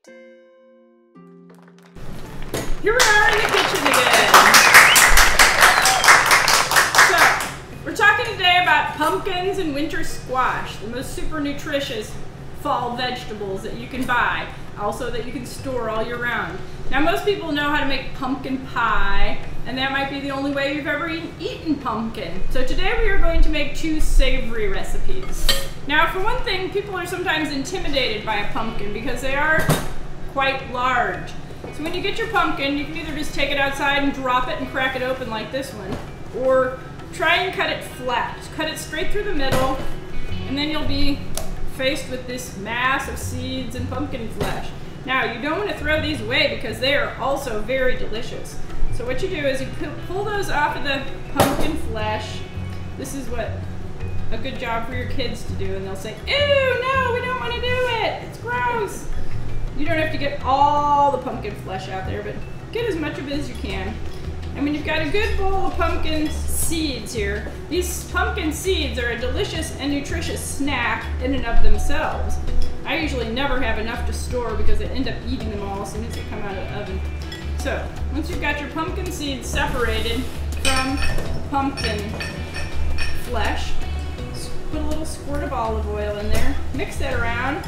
Here we are in the kitchen again. So, we're talking today about pumpkins and winter squash, the most super nutritious fall vegetables that you can buy, also that you can store all year round. Now, most people know how to make pumpkin pie, and that might be the only way you've ever eaten pumpkin. So today we are going to make two savory recipes. Now, for one thing, people are sometimes intimidated by a pumpkin because they are quite large. So when you get your pumpkin, you can either just take it outside and drop it and crack it open like this one, or try and cut it flat. Just cut it straight through the middle, and then you'll be faced with this mass of seeds and pumpkin flesh. Now, you don't want to throw these away because they are also very delicious. So what you do is you pull those off of the pumpkin flesh. This is what a good job for your kids to do, and they'll say, "Ew, no, we don't want to do it. It's gross." You don't have to get all the pumpkin flesh out there, but get as much of it as you can. And when you've got a good bowl of pumpkin seeds here, these pumpkin seeds are a delicious and nutritious snack in and of themselves. I usually never have enough to store because I end up eating them all as soon as they come out of the oven. So, once you've got your pumpkin seeds separated from pumpkin flesh, put a little squirt of olive oil in there, mix that around,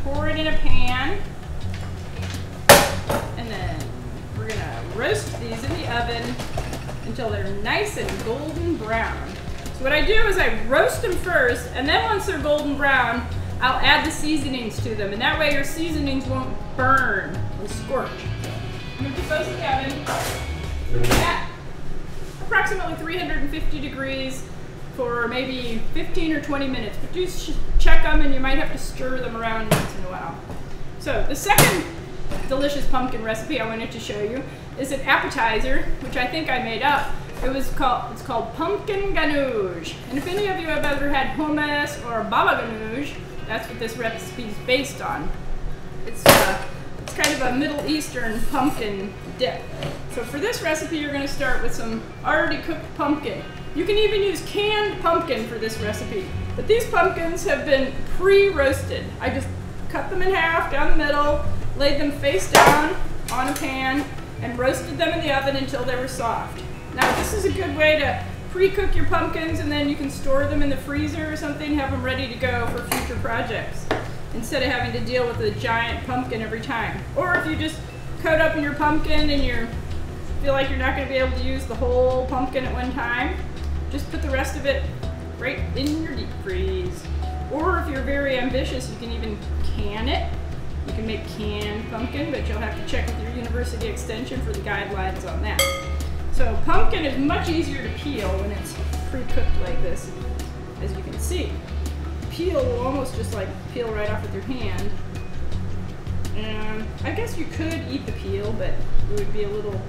pour it in a pan, and then we're gonna roast these in the oven until they're nice and golden brown. So what I do is I roast them first, and then once they're golden brown, I'll add the seasonings to them, and that way your seasonings won't burn and scorch. I'm gonna put those in the oven at approximately 350 degrees for maybe 15 or 20 minutes, but do check them, and you might have to stir them around once in a while. So the second delicious pumpkin recipe I wanted to show you is an appetizer, which I think I made up. It's called pumpkin ganoush. And if any of you have ever had hummus or baba ganoush, that's what this recipe is based on. It's kind of a Middle Eastern pumpkin dip. So for this recipe, you're going to start with some already cooked pumpkin. You can even use canned pumpkin for this recipe, but these pumpkins have been pre-roasted. I just cut them in half down the middle, laid them face down on a pan, and roasted them in the oven until they were soft. Now, this is a good way to pre-cook your pumpkins, and then you can store them in the freezer or something, have them ready to go for future projects, instead of having to deal with a giant pumpkin every time. Or if you just coat up in your pumpkin and you feel like you're not going to be able to use the whole pumpkin at one time, just put the rest of it right in your deep freeze. Or if you're very ambitious, you can even can it. You can make canned pumpkin, but you'll have to check with your university extension for the guidelines on that. So pumpkin is much easier to peel when it's pre-cooked like this, as you can see. Peel will almost just like peel right off with your hand. And I guess you could eat the peel, but it would be a little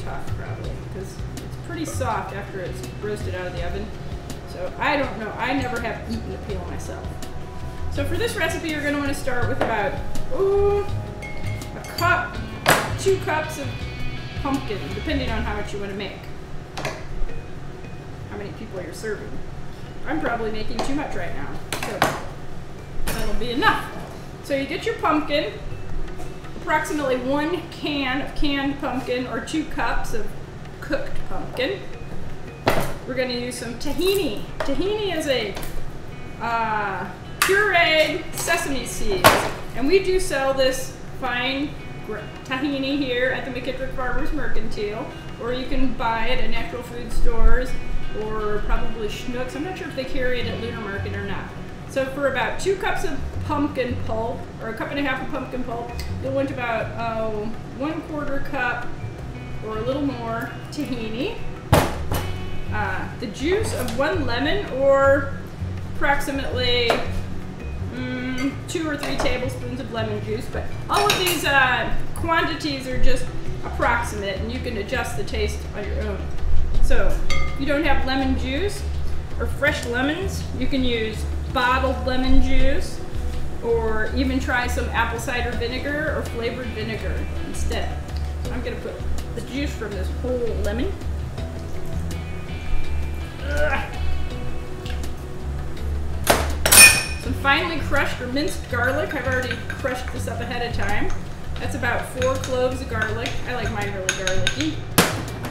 tough probably, because it's pretty soft after it's roasted out of the oven. So I don't know, I never have eaten the peel myself. So for this recipe, you're going to want to start with about a cup, 2 cups of pumpkin, depending on how much you want to make. How many people you're serving. I'm probably making too much right now, so that'll be enough. So you get your pumpkin, approximately 1 can of canned pumpkin or 2 cups of cooked pumpkin. We're going to use some tahini. Tahini is a pureed sesame seeds, and we do sell this fine tahini here at the McKittrick Farmers Mercantile, or you can buy it at natural food stores or probably Schnucks. I'm not sure if they carry it at Lunar Market or not. So for about 2 cups of pumpkin pulp, or a cup and a half of pumpkin pulp, you'll want about 1/4 cup or a little more tahini, the juice of 1 lemon, or approximately 2 or 3 tablespoons of lemon juice, but all of these quantities are just approximate, and you can adjust the taste on your own. So if you don't have lemon juice or fresh lemons, you can use bottled lemon juice, or even try some apple cider vinegar or flavored vinegar instead. I'm going to put the juice from this whole lemon. Some finely crushed or minced garlic. I've already crushed this up ahead of time. That's about 4 cloves of garlic. I like mine really garlicky.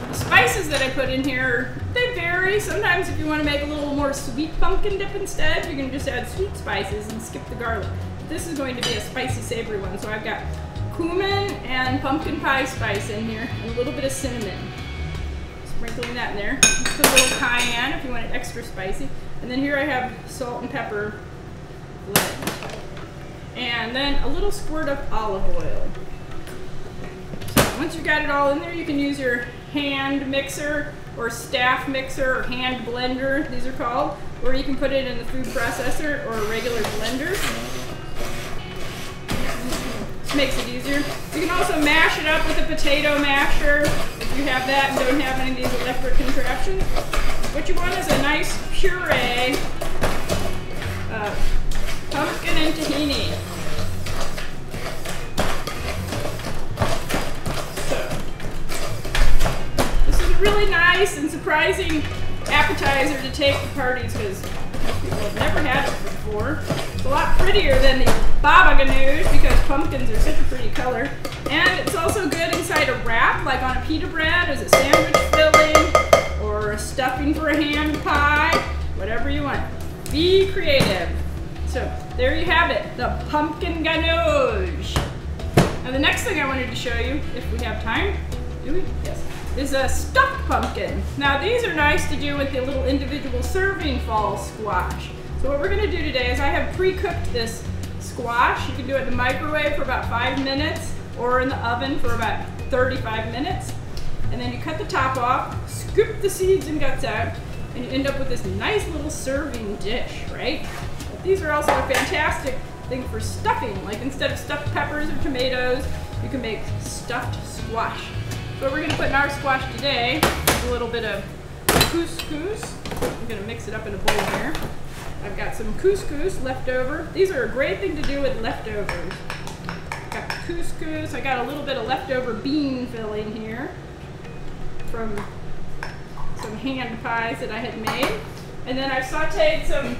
The spices that I put in here, they vary. Sometimes if you want to make a little more sweet pumpkin dip instead, you can just add sweet spices and skip the garlic. This is going to be a spicy, savory one. So I've got cumin and pumpkin pie spice in here, and a little bit of cinnamon. Sprinkling that in there. Just put a little cayenne if you want it extra spicy. And then here I have salt and pepper blend. And then a little squirt of olive oil. So once you've got it all in there, you can use your hand mixer or staff mixer or hand blender, these are called, or you can put it in the food processor or a regular blender. This makes it easier. You can also mash it up with a potato masher if you have that and don't have any of these electric contraptions. What you want is a nice puree of pumpkin and tahini. Really nice and surprising appetizer to take to parties because most people have never had it before. It's a lot prettier than the baba ganoush because pumpkins are such a pretty color. And it's also good inside a wrap, like on a pita bread as a sandwich filling or a stuffing for a hand pie, whatever you want. Be creative. So there you have it, the pumpkin ganoush. Now the next thing I wanted to show you, if we have time, do we? Yes. Is a stuffed pumpkin. Now these are nice to do with the little individual serving fall squash. So what we're gonna do today is I have pre-cooked this squash. You can do it in the microwave for about 5 minutes or in the oven for about 35 minutes. And then you cut the top off, scoop the seeds and guts out, and you end up with this nice little serving dish, right? But these are also a fantastic thing for stuffing. Like instead of stuffed peppers or tomatoes, you can make stuffed squash. So what we're going to put in our squash today is a little bit of couscous. I'm going to mix it up in a bowl here. I've got some couscous left over. These are a great thing to do with leftovers. Got the couscous. I got a little bit of leftover bean filling here from some hand pies that I had made. And then I've sauteed some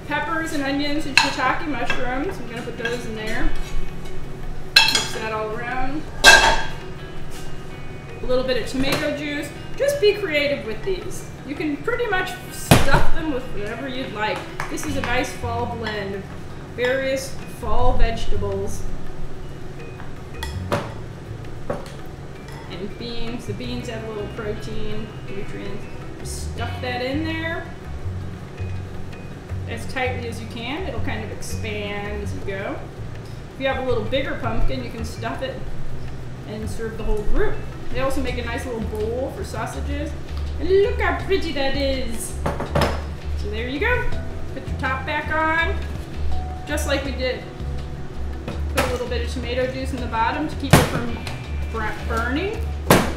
peppers and onions and shiitake mushrooms. I'm going to put those in there. Mix that all around. A little bit of tomato juice. Just be creative with these. You can pretty much stuff them with whatever you'd like. This is a nice fall blend of various fall vegetables. And beans. The beans have a little protein, nutrients. Just stuff that in there as tightly as you can. It'll kind of expand as you go. If you have a little bigger pumpkin, you can stuff it and serve the whole group. They also make a nice little bowl for sausages. And look how pretty that is. So there you go. Put your top back on, just like we did. Put a little bit of tomato juice in the bottom to keep it from burning.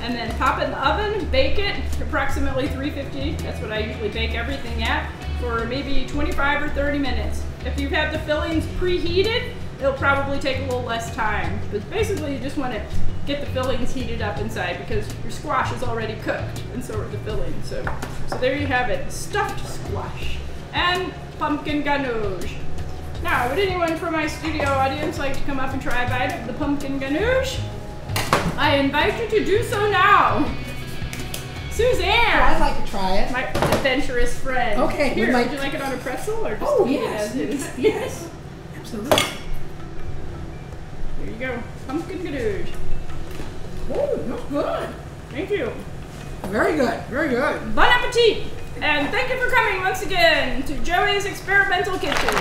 And then pop it in the oven, bake it approximately 350. That's what I usually bake everything at, for maybe 25 or 30 minutes. If you've had the fillings preheated, it'll probably take a little less time. But basically you just want to get the fillings heated up inside because your squash is already cooked and so are the fillings. So there you have it, stuffed squash and pumpkin ganoush. Now, would anyone from my studio audience like to come up and try a bite of the pumpkin ganoush? I invite you to do so now. Suzanne! Oh, I'd like to try it. My adventurous friend. Okay. Here, would you like it on a pretzel or just eat it as is? Yes. Absolutely. Here you go. Pumpkin ganoush. Oh, looks good. Thank you. Very good. Very good. Bon appetit! And thank you for coming once again to Joey's Experimental Kitchen.